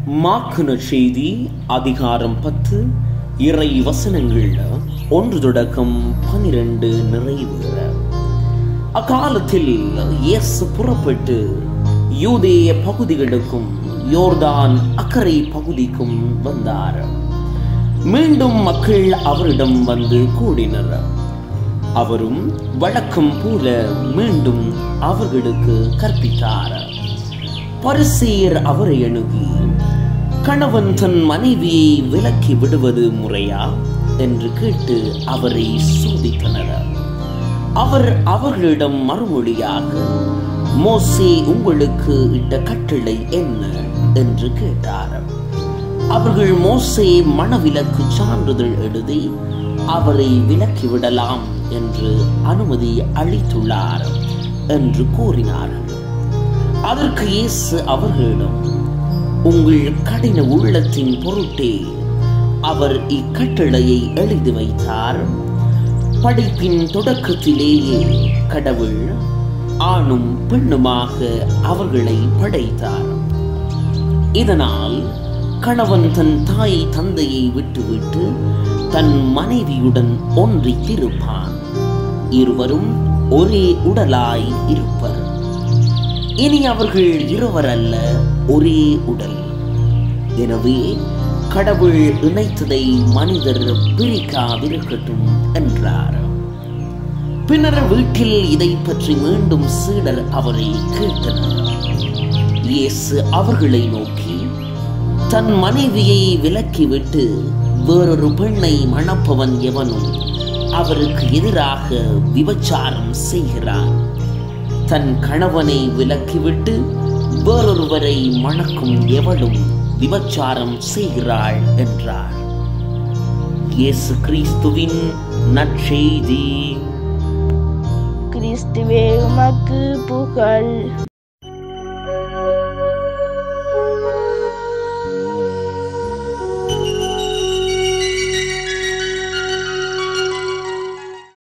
Mark நற்செய்தி அதிகாரம் 10 இறை வசனங்கள் 1 தொடக்கம் 12 நிறைவேற. அக்காலத்தில் இயேசு புறப்பட்டு யூதேய பகுதிகளுக்கும் யோர்தான் அக்கரை பகுதிக்கும் வந்தார். மீண்டும் மக்கள் அவரிடம் வந்து கூடினர். அவரும் வழக்கம் போல மீண்டும் அவர்களுக்கு கற்பித்தார். பரிசேயர் அவரை அணுகி, கணவன் தன் மனைவியை விலக்கி விடுவது முறையா என்று கேட்டு அவரை சோதித்தனர். அவர் அவர்களிடம் மறுமொழியாக, மோசே உங்களுக்கு இட்ட கட்டளை என்ன என்று கேட்டார். அவர்கள் மோசே மணவிலக்கு சான்றிதழ் எழுதி அவரை விலக்கிவிடலாம் என்று அனுமதி அளித்துள்ளார் என்று கூறினார்கள். அதற்கு இயேசு அவர்களிடம், உங்கள் கடின உள்ளத்தின் பொருட்டே அவர் இக்கட்டளையை எழுதி வைத்தார். படைப்பின் தொடக்கத்திலேயே கடவுள் ஆணும் பெண்ணுமாக அவர்களை படைத்தார். இதனால் கணவன் தன் தாய் தந்தையை விட்டுவிட்டு தன் மனைவியுடன் ஒன்றித்திருப்பான். இருவரும் ஒரே உடலாய் இருப்பர். இனி அவர்கள் இருவர் அல்ல, ஒரே உடல். எனவே கடவுள் இணைத்ததை மனிதர் பிரிக்காதிருக்கட்டும் என்றார். பின்னர் வீட்டில் இதை பற்றி மீண்டும் சீடர் அவரை கேட்டனர். இயேசு அவர்களை நோக்கி, தன் மனைவியை விலக்கிவிட்டு வேறொரு பெண்ணை மணப்பவன் எவனும் அவருக்கு எதிராக விபச்சாரம் செய்கிறான். தன் கணவனை விலக்கிவிட்டு வேறொருவரை மணக்கும் எவளும் விபச்சாரம் செய்கிறாள் என்றார். இயேசு கிறிஸ்துவின் நற்செய்தி. கிறிஸ்துவே உமக்கு புகழ்.